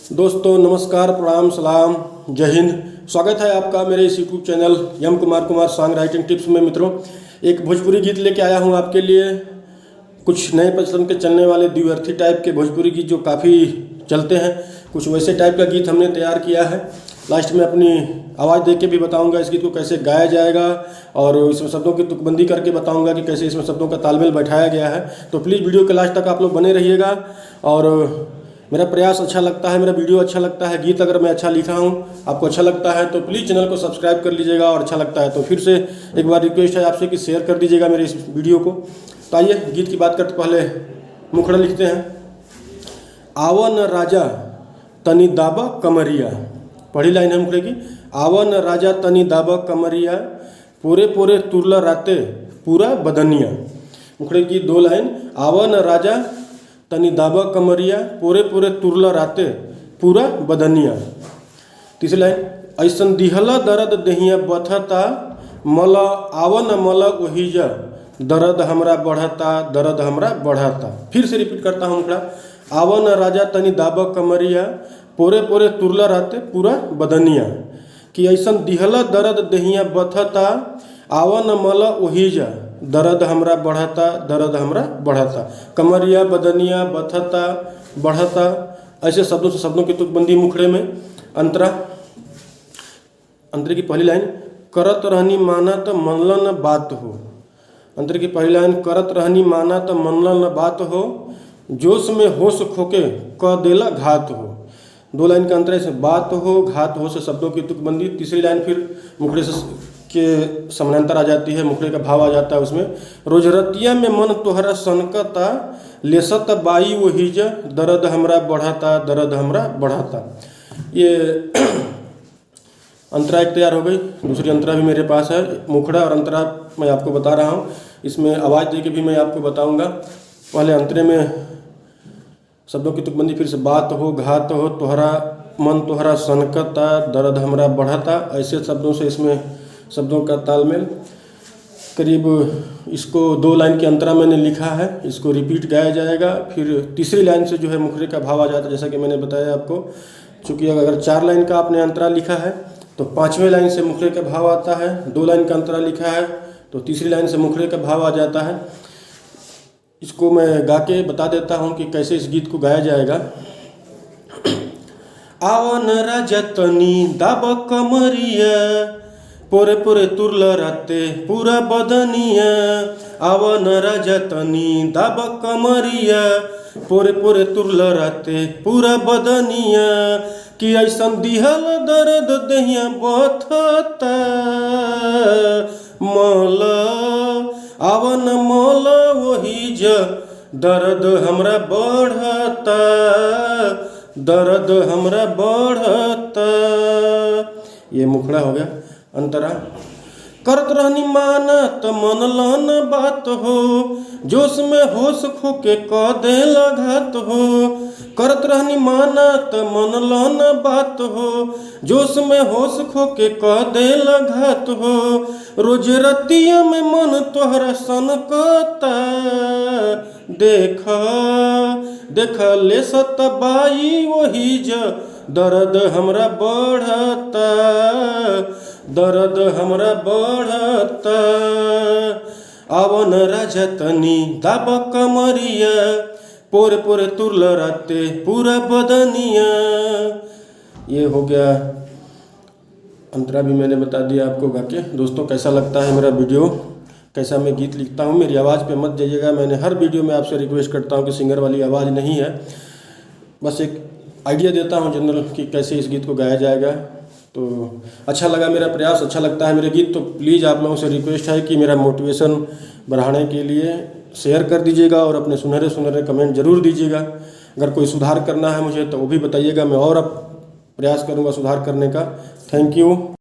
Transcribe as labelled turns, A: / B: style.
A: दोस्तों नमस्कार, प्रणाम, सलाम, जय हिंद। स्वागत है आपका मेरे इस यूट्यूब चैनल यम कुमार सॉन्ग राइटिंग टिप्स में। मित्रों, एक भोजपुरी गीत लेके आया हूँ आपके लिए। कुछ नए पसंद के चलने वाले द्विअर्थी टाइप के भोजपुरी गीत जो काफ़ी चलते हैं, कुछ वैसे टाइप का गीत हमने तैयार किया है। लास्ट में अपनी आवाज़ दे के भी बताऊंगा इस गीत को कैसे गाया जाएगा, और इसमें शब्दों की तुकबंदी करके बताऊंगा कि कैसे इसमें शब्दों का तालमेल बैठाया गया है। तो प्लीज़ वीडियो के लास्ट तक आप लोग बने रहिएगा। और मेरा प्रयास अच्छा लगता है, मेरा वीडियो अच्छा लगता है, गीत अगर मैं अच्छा लिखा हूँ, आपको अच्छा लगता है तो प्लीज़ चैनल को सब्सक्राइब कर लीजिएगा, और अच्छा लगता है तो फिर से एक बार रिक्वेस्ट है आपसे कि शेयर कर दीजिएगा मेरे इस वीडियो को। तो आइए गीत की बात करते पहले मुखड़ा लिखते हैं। आवन राजा तनी दाबा कमरिया, पढ़ी लाइन है मुखड़े की। आवन राजा तनी दाबा कमरिया, पूरे पूरे तुरला राते पूरा बदनिया। मुखड़े की दो लाइन, आवन राजा तनी दाबा कमरिया, पूरे पूरे तुरला राते पूरा बदनिया। तीसरी लाइन, ऐसन दिहला दर्द देहिया बथता, मल आवन मल ओहिजा, दर्द हमरा बढ़ता, दर्द हमरा बढ़ता। फिर से रिपीट करता हूँ मुखड़ा। आवन राजा तनी दाबा कमरिया, पूरे पूरे तुरला राते पूरा बदनिया। कि ऐसन दिहला दर्द देहिया बथता, आवन मल ओहिजा, दर्द हमरा बढ़ता, दर्द हमरा बढ़ता। कमरिया, बदनिया, बथता, बढ़ता, ऐसे शब्दों से शब्दों की तुकबंदी मुखड़े में। अंतरा अंतरे की पहली लाइन, करत रहनी माना तो मनला न बात हो। अंतरे की पहली लाइन, करत रहनी माना तो मनला न बात हो, जोश में होश खोके क देला घात हो। दो लाइन का अंतर है, बात हो, घात हो से शब्दों की तुकबंदी। तीसरी लाइन फिर मुखड़े से के समानांतर आ जाती है, मुखड़े का भाव आ जाता है उसमें। रोजरतिया में मन तोहरा सनकता, लेसत बाई वहीज, दर्द हमरा बढ़ाता, दर्द हमरा बढ़ाता। ये अंतरा एक तैयार हो गई। दूसरी अंतरा भी मेरे पास है। मुखड़ा और अंतरा मैं आपको बता रहा हूँ, इसमें आवाज़ दे के भी मैं आपको बताऊँगा। पहले अंतरे में शब्दों की तुकबंदी फिर से, बात हो, घात हो, तोहरा मन तोहरा सनकता, दर्द हमरा बढ़ाता, ऐसे शब्दों से इसमें शब्दों का तालमेल। करीब इसको दो लाइन की अंतरा मैंने लिखा है, इसको रिपीट गाया जाएगा। फिर तीसरी लाइन से जो है मुखड़े का भाव आ जाता है, जैसा कि मैंने बताया आपको। चूँकि अगर 4 लाइन का आपने अंतरा लिखा है तो 5वें लाइन से मुखड़े का भाव आता है। 2 लाइन का अंतरा लिखा है तो तीसरी लाइन से मुखड़े का भाव आ जाता है। इसको मैं गा के बता देता हूँ कि कैसे इस गीत को गाया जाएगा। आवन राजा तनी दाबा कमरिया, पूरे पूरे तुरला राते पूरा बदनिया। आवन राजा तनी दाबा कमरिया, पूरे पूरे तुरला राते पूरा बदनिया। कि ऐसन दिहल दर्द देहिया बथता, मल आवन मल वही ज, दर्द हमरा बढ़ता, दर्द हमरा बढ़ता। ये मुखड़ा हो गया। अंतरा, करत रहनी मानत मनला न बात हो, जोश में होश खोके क देला घात हो। करत रहनी मानत मनला न बात हो, जोश में होश खोके क देला घात हो। रोज रतिया में मन तोहरा सनकता, देखा देखा ले सतबाई वही ज, दर्द हमरा बढ़ता, दर्द हमरा बढ़ता। आवन राजा तनी दाबा कमरिया, पूरे पूरे तुरला राते पूरा बदनिया। ये हो गया अंतरा, भी मैंने बता दिया आपको गा के। दोस्तों, कैसा लगता है मेरा वीडियो, कैसा मैं गीत लिखता हूँ? मेरी आवाज़ पे मत जाइएगा। मैंने हर वीडियो में आपसे रिक्वेस्ट करता हूँ कि सिंगर वाली आवाज़ नहीं है, बस एक आइडिया देता हूँ जनरल कि कैसे इस गीत को गाया जाएगा। तो अच्छा लगा मेरा प्रयास, अच्छा लगता है मेरे गीत, तो प्लीज़ आप लोगों से रिक्वेस्ट है कि मेरा मोटिवेशन बढ़ाने के लिए शेयर कर दीजिएगा, और अपने सुनहरे सुनहरे कमेंट जरूर दीजिएगा। अगर कोई सुधार करना है मुझे तो वो भी बताइएगा, मैं और अब प्रयास करूँगा सुधार करने का। Thank you.